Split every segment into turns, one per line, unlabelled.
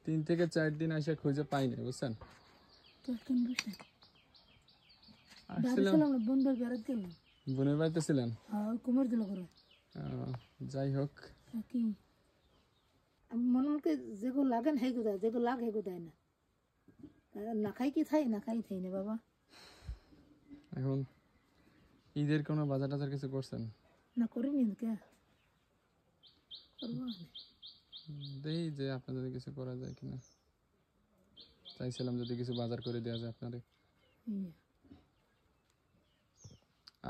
3 থেকে 4 দিন এসে খুঁজে পাইনি, বুঝছেন? বোনের বাড়িতে ছিলেন? যাই হোক,
মনে মনে যেগুলো লাগে না হেগু দেয়, যেগুলো লাগে হেগু দেয় না। না খাই কি থাই, না খাই থাই না বাবা।
এখন ঈদের কোনো বাজার টাজার কিছু করছেন?
না করিনি কে
দেখি যে আপনার যদি কিছু করা যায় কিনা, চাইছিলাম যদি কিছু বাজার করে দেওয়া যায় আপনারে।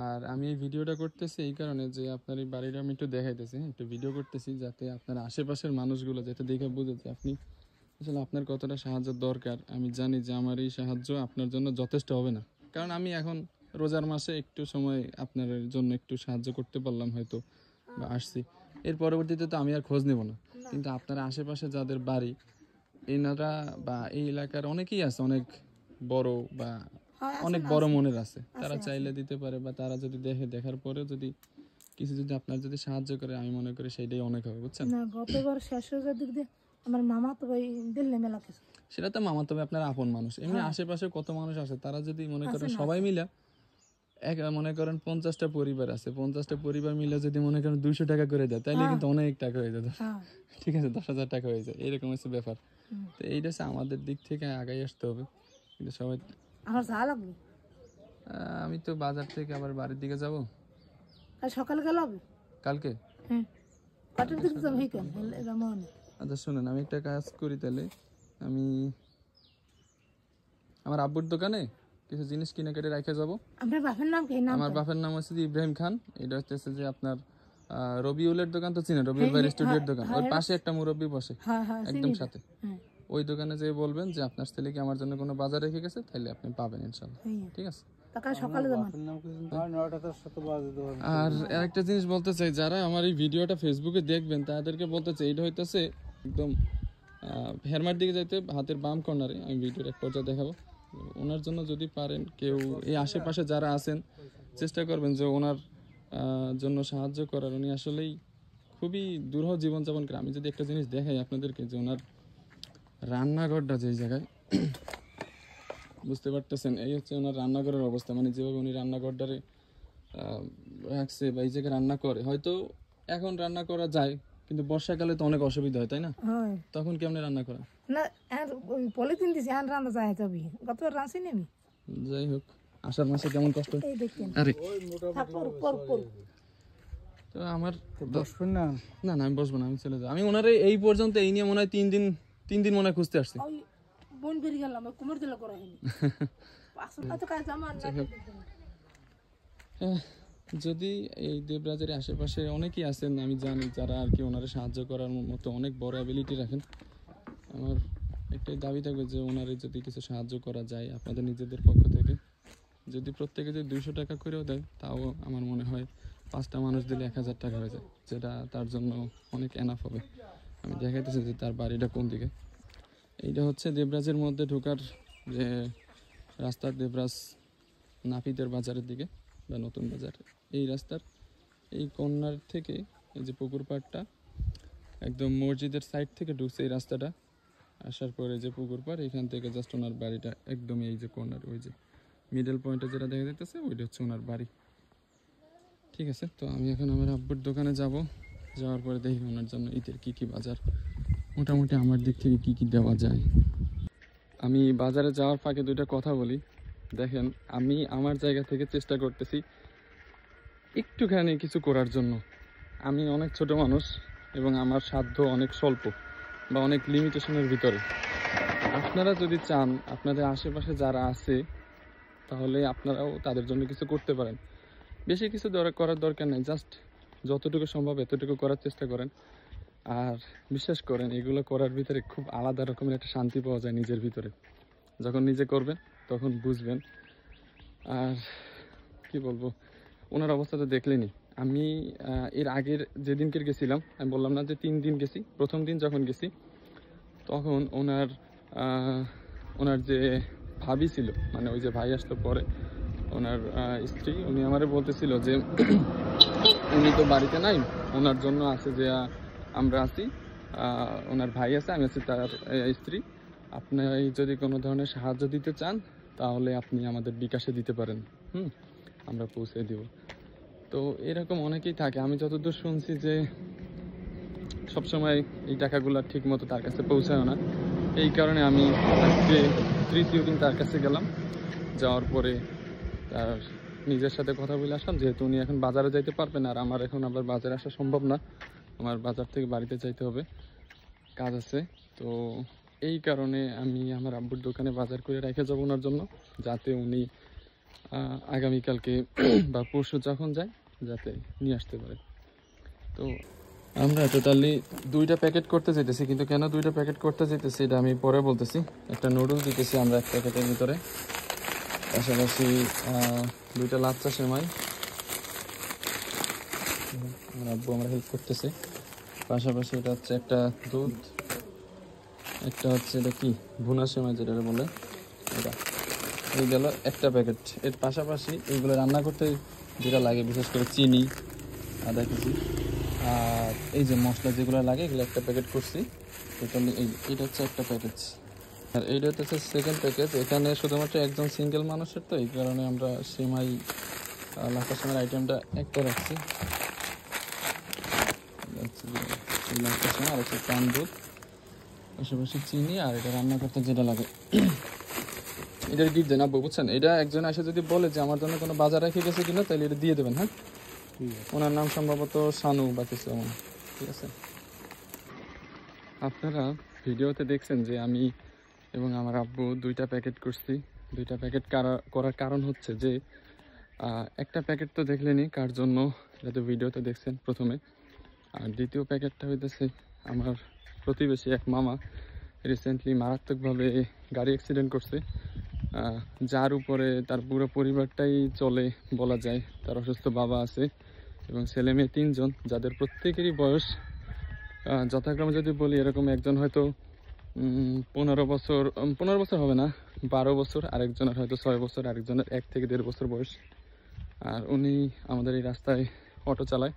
আর আমি এই ভিডিওটা করতেছি এই কারণে যে আপনার এই বাড়িটা আমি একটু দেখাইতেছি, একটু ভিডিও করতেছি যাতে আপনার আশেপাশের মানুষগুলো যাতে দেখে বুঝে যে আপনি আসলে আপনার কতটা সাহায্য দরকার। আমি জানি যে আমার এই সাহায্য আপনার জন্য যথেষ্ট হবে না, কারণ আমি এখন রোজার মাসে একটু সময় আপনার জন্য একটু সাহায্য করতে পারলাম হয়তো বা আসছি, এর পরবর্তীতে তো আমি আর খোঁজ নেব না। কিন্তু আপনার আশেপাশে যাদের বাড়ি এনারা বা এই এলাকার অনেকেই আছে, অনেক বড় বা অনেক বড় মনের আছে, তারা চাইলে দিতে পারে বা তারা যদি দেখে, দেখার পরেও যদি কিছু যদি আপনার যদি সাহায্য করে, আমি মনে করি সেইটাই অনেক হবে, বুঝছেন?
না গতবার শেষ হয়ে দিক দিয়ে আমার মামা তো ভাই দিল্লি মেলা কিছু,
সেটা তো মামা তবে আপনার আপন মানুষ। এমনি আশেপাশে কত মানুষ আছে, তারা যদি মনে করেন সবাই মিলে এক মনে করেন 50টা পরিবার আছে, 50টা পরিবার মিলে যদি মনে করেন 200 টাকা করে দেয়, তাহলে কিন্তু অনেক টাকা হয়ে যায়। ঠিক আছে, 10,000 টাকা হয়ে যায়, এরকম হচ্ছে ব্যাপার। তো এইটা আমাদের দিক থেকে আগাই আসতে হবে। কিন্তু সবাই
আমার যা লাগবে,
আমি তো বাজার থেকে আবার বাড়ির দিকে যাব।
কাল সকালে গেল হবে
কালকে?
হ্যাঁ, কাটের দিকে যাব। এই কেন রামনে?
আচ্ছা শুনেন, আমি একটা কাজ করি তাহলে, আমি আমার আব্বুর দোকানে কিছু জিনিস কিনে কেটে রেখে যাব।
আপনার বাপের নাম কি?
আমার বাপের নাম হচ্ছে ইব্রাহিম খান। এটা হচ্ছে যে আপনার রবিউলের দোকান তো চিনেন, রবিউল ভাই স্টুডিওর দোকান, ওর পাশে একটা মুরব্বি বসে একদম সাথে। ওই দোকানে যেয়ে বলবেন যে আপনার ছেলে কি আমার জন্য কোনো বাজার রেখে গেছে, তাহলে আপনি পাবেন ইনশাআল্লাহ। ঠিক আছে?
সকালে যাবেন।
আর আরেকটা জিনিস বলতে চাই, যারা আমার এই ভিডিওটা ফেসবুকে দেখবেন তাদেরকে বলতে চাই, এটা হইতেছে একদম হেরমার দিকে যাইতে হাতের বাম কর্নারে, আমি ভিডিওর এক পর্যায়ে দেখাবো। ওনার জন্য যদি পারেন কেউ এই আশেপাশে যারা আছেন, চেষ্টা করবেন যে ওনার জন্য সাহায্য করার। উনি আসলেই খুবই দুরূহ জীবনযাপন করে। আমি যদি একটা জিনিস দেখাই আপনাদেরকে, যে ওনার রান্নাঘরটা যেই জায়গায়, বুঝতে পারতেছেন, এই হচ্ছে ওনার রান্নাঘরের অবস্থা। মানে যেভাবে উনি রান্নাঘরটারে রাখছে বা এই জায়গায় রান্না করে, হয়তো এখন রান্না করা যায়, কিন্তু বর্ষাকালে তো অনেক অসুবিধা হয়, তাই না? তখন কেমনে রান্না করা?
না ওই পলিথিন দিছি, আর রান্না যায় যাবি, গতবার রাঁচি নি আমি।
যাই হোক, আষাঢ় মাসে কেমন কষ্ট। আরে তো আমার বসবেন না? না না, আমি বসবো না, আমি চলে যাবো। আমি ওনারে এই পর্যন্ত এই নিয়ে মনে হয় 3 দিন মনে হয় খুঁজতে আসছি।
বোন বেরিয়ে গেলাম, কুমার দিলা করা হয়নি।
যদি এই দেবরাজের আশেপাশে অনেকেই আছেন, আমি জানি, যারা আর কি ওনারে সাহায্য করার মতো অনেক বড় অ্যাবিলিটি রাখেন, আমার একটাই দাবি থাকবে যে ওনারে যদি কিছু সাহায্য করা যায় আপনাদের নিজেদের পক্ষ থেকে, যদি প্রত্যেকে যদি 200 টাকা করেও দেয়, তাও আমার মনে হয় 5টা মানুষ দিলে 1000 টাকা হয়ে যায়, যেটা তার জন্য অনেক এনাফ হবে। আমি দেখাইতেছি যে তার বাড়িটা কোন দিকে। এইটা হচ্ছে দেবরাজের মধ্যে ঢোকার যে রাস্তা, দেবরাজ নাপিতের বাজারের দিকে বা নতুন বাজার, এই রাস্তার এই কর্নার থেকে এই যে পুকুর পাড়টা একদম মসজিদের সাইড থেকে ঢুকছে এই রাস্তাটা, আসার পরে যে পুকুর পাড়, এখান থেকে জাস্ট ওনার বাড়িটা একদমই এই যে কর্নার, ওই যে মিডল পয়েন্টে যেটা দেখা যাইতেছে ওইটা হচ্ছে ওনার বাড়ি। ঠিক আছে, তো আমি এখন আমার আব্বুর দোকানে যাব, যাওয়ার পরে দেখি ওনার জন্য ঈদের কী কী বাজার মোটামুটি আমার দিক থেকে কী কী দেওয়া যায়। আমি বাজারে যাওয়ার ফাঁকে 2টা কথা বলি। দেখেন, আমি আমার জায়গা থেকে চেষ্টা করতেছি একটুখানি কিছু করার জন্য। আমি অনেক ছোট মানুষ এবং আমার সাধ্য অনেক স্বল্প বা অনেক লিমিটেশনের ভিতরে। আপনারা যদি চান, আপনাদের আশেপাশে যারা আছে, তাহলে আপনারাও তাদের জন্য কিছু করতে পারেন। বেশি কিছু করার দরকার নেই, জাস্ট যতটুকু সম্ভব এতটুকু করার চেষ্টা করেন। আর বিশ্বাস করেন, এগুলো করার ভিতরে খুব আলাদা রকমের একটা শান্তি পাওয়া যায় নিজের ভিতরে। যখন নিজে করবেন তখন বুঝবেন। আর কি বলবো, ওনার অবস্থা তো দেখলেনি। আমি এর আগের যেদিনকে গেছিলাম, আমি বললাম না যে 3 দিন গেছি, প্রথম দিন যখন গেছি তখন ওনার যে ভাবি ছিল, মানে ওই যে ভাই আসলো পরে, ওনার স্ত্রী, উনি আমারে বলতেছিল যে উনি তো বাড়িতে নাই, ওনার জন্য আছে যে আমরা আছি, ওনার ভাই আছে, আমি আছি তার স্ত্রী। আপনি যদি কোনো ধরনের সাহায্য দিতে চান তাহলে আপনি আমাদের বিকাশে দিতে পারেন, আমরা পৌঁছে দিব। তো এরকম অনেকেই থাকে, আমি যতদূর শুনছি যে সবসময় এই টাকাগুলো ঠিক মতো তার কাছে পৌঁছায় না। এই কারণে আমি আজকে তৃতীয় দিন তার কাছে গেলাম। যাওয়ার পরে তার নিজের সাথে কথা বলে আসলাম, যেহেতু উনি এখন বাজারে যাইতে পারবেন, আর আমার এখন আবার বাজারে আসা সম্ভব না, আমার বাজার থেকে বাড়িতে যাইতে হবে, কাজ আছে। তো এই কারণে আমি আমার আব্বুর দোকানে বাজার করে রেখে যাবো ওনার জন্য, যাতে উনি আগামীকালকে বা পরশু যখন যায় যাতে নিয়ে আসতে পারে। তো আমরা টোটালি 2টা প্যাকেট করতে যেতেছি, কিন্তু কেন 2টা প্যাকেট করতে যেতেছি এটা আমি পরে বলতেছি। একটা নুডলস দিতেছি আমরা এক প্যাকেটের ভিতরে, পাশাপাশি 2টা লাচ্চা সেমাই, আমার আব্বু আমরা হেল্প করতেছে। পাশাপাশি এটা হচ্ছে একটা দুধ, একটা হচ্ছে এটা কি ভুনা সেমাই যেটা বলে, এটা এই গেল একটা প্যাকেট। এর পাশাপাশি এইগুলো রান্না করতে যেটা লাগে, বিশেষ করে চিনি, আদা কুচি, আর এই যে মশলা যেগুলো লাগে এগুলো একটা প্যাকেট করছি টোটালি। এইটা হচ্ছে একটা প্যাকেজ, আর এইটা হচ্ছে সেকেন্ড প্যাকেজ। এখানে শুধুমাত্র একজন সিঙ্গেল মানুষের, তো এই কারণে আমরা সেমাই লাফা সেমাই আইটেমটা একটা রাখছি। লাফা সেমাই আর হচ্ছে পান দুধ, পাশাপাশি চিনি, আর এটা রান্না করতে যেটা লাগে এটার গিফট দেন আব্বু, বুঝছেন? এটা একজন এসে যদি বলে যে আমার জন্য কোনো বাজার রেখে গেছে কিনা, তাহলে এটা দিয়ে দেবেন। হ্যাঁ, ওনার নাম সম্ভবত শানু বা কিছু এমন, ঠিক আছে? আপনারা ভিডিওতে দেখছেন যে আমি এবং আমার আব্বু 2টা প্যাকেট করছি। 2টা প্যাকেট করার কারণ হচ্ছে যে একটা প্যাকেট তো দেখলেনি কার জন্য, এটা তো ভিডিওতে দেখছেন প্রথমে। আর দ্বিতীয় প্যাকেটটা হইতেছে আমার প্রতিবেশী এক মামা রিসেন্টলি মারাত্মকভাবে গাড়ি অ্যাক্সিডেন্ট করছে, যার উপরে তার পুরো পরিবারটাই চলে বলা যায়। তার অসুস্থ বাবা আছে এবং ছেলে মেয়ে 3 জন, যাদের প্রত্যেকেরই বয়স যথাক্রমে যদি বলি এরকম একজন হয়তো 15 বছর হবে না, 12 বছর, আরেকজনের হয়তো 6 বছর, আরেকজনের 1 থেকে 1.5 বছর বয়স। আর উনি আমাদের এই রাস্তায় অটো চালায়।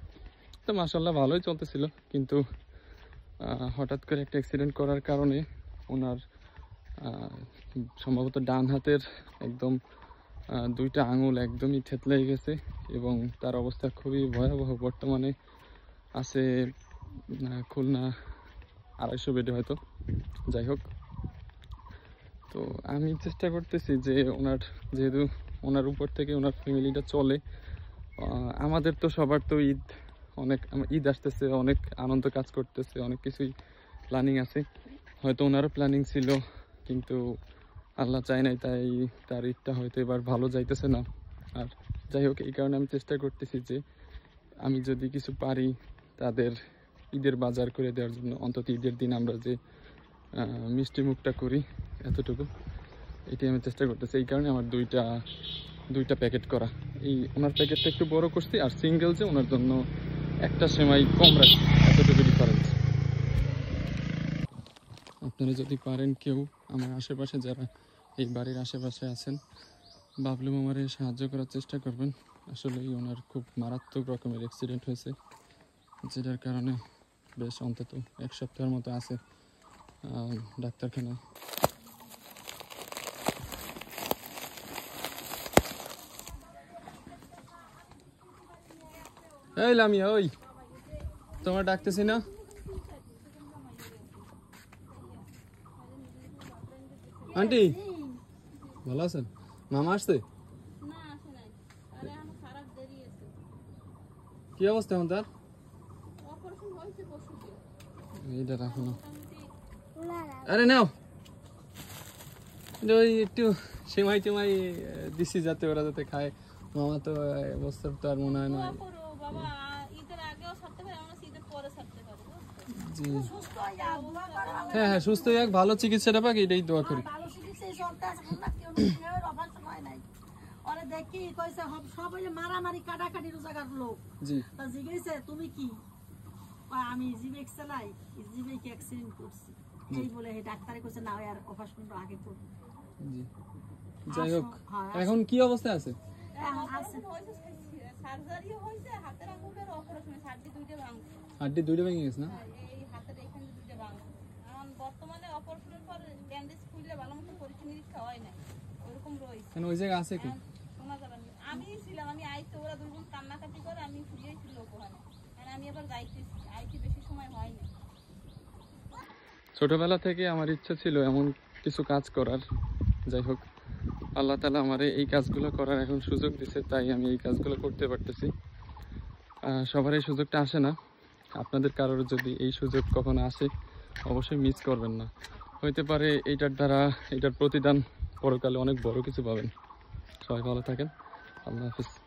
তো মাশাআল্লাহ ভালোই চলতেছিল, কিন্তু হঠাৎ করে একটা অ্যাক্সিডেন্ট করার কারণে ওনার সম্ভবত ডান হাতের একদম 2টা আঙুল একদমই থেতলে গেছে এবং তার অবস্থা খুবই ভয়াবহ। বর্তমানে আছে খুলনা 250 বেডে হয়তো, যাই হোক। তো আমি চেষ্টা করতেছি যে যেহেতু ওনার উপর থেকে ওনার ফ্যামিলিটা চলে, আমাদের তো সবার তো ঈদ আসতেছে, অনেক আনন্দ কাজ করতেছে, অনেক কিছুই প্ল্যানিং আছে। হয়তো ওনারও প্ল্যানিং ছিল, কিন্তু আল্লাহ চায় নাই, তাই তার ঈদটা হয়তো এবার ভালো যাইতেছে না। আর যাই হোক, এই কারণে আমি চেষ্টা করতেছি যে আমি যদি কিছু পারি তাদের ঈদের বাজার করে দেওয়ার জন্য, অন্তত ঈদের দিন আমরা যে মিষ্টি মুখটা করি এতটুকু, এটাই আমি চেষ্টা করতেছি। এই কারণে আমার 2টা প্যাকেট করা। ওনার প্যাকেটটা একটু বড় করছি, আর সিঙ্গেল যে ওনার জন্য একটা সেমাই কম রাখছি, এতটুকু ডিফারেন্স। আপনারা যদি পারেন কেউ আমার আশেপাশে, যারা এই বাড়ির আশেপাশে আছেন, বাবলু মামারে সাহায্য করার চেষ্টা করবেন। আসলেই ওনার খুব মারাত্মক রকমের অ্যাক্সিডেন্ট হয়েছে, যেটার কারণে বেশ অন্তত 1 সপ্তাহের মতো আছে ডাক্তারখানায়। এই লামিয়া, ওই তোমার ডাকতেছি না? আন্টি ভালো আছেন? মামা আসছে? কি অবস্থা এখন তার? এইটা রাখো না, আরে নাও, ওই একটু সেমাই টেমাই দিছি যাতে ওরা যাতে খায়। মামা তো অবস্থা তো আর মনে হয় না। হ্যাঁ হ্যাঁ, সুস্থ হয়ে ভালো চিকিৎসাটা পাক, এটাই দোয়া করি।
দেখি কইছে সব হইলে মারামারি কাটাকাটি রোজাগার লোক। জি জিজ্ঞেসে তুমি কি? আমি জিবেক চালাই, জিবেক অ্যাক্সিডেন্ট করছি এই বলে ডাক্তারে কইছে না আর অপারেশন আগে করব। জি যাই হোক, এখন কি অবস্থা আছে? সার্জারি হইছে, হাতের আঙুলের অপারেশন, হাড্ডি দুইটা ভেঙে গেছে না? এই হাতের এখানে দুইটা
বর্তমানে অপারেশনের পর ব্যান্ডেজ খুললে ভালো মতো পরীক্ষা নিরীক্ষা হয় না, ওরকম রয়েছে।
মানে ওই জায়গা আছে কি?
শোনা যাবে না। আমি ছিলাম, আমি আইতে ওরা দুই বোন কান্নাকাটি করে, আমি ফিরেই ছিল ওখানে, মানে আমি আবার যাইতেছি, আইতে বেশি সময় হয়নি।
ছোটবেলা থেকে আমার ইচ্ছা ছিল এমন কিছু কাজ করার। যাই হোক, আল্লাহ তাআলা আমার এই কাজগুলো করার এখন সুযোগ দিছে, তাই আমি এই কাজগুলো করতে পারতেছি। সবার এই সুযোগটা আসে না। আপনাদের কারোর যদি এই সুযোগ কখনো আসে, অবশ্যই মিস করবেন না। হইতে পারে এইটার দ্বারা, এইটার প্রতিদান পরকালে অনেক বড় কিছু পাবেন। সবাই ভালো থাকেন। আল্লাহ হাফিজ।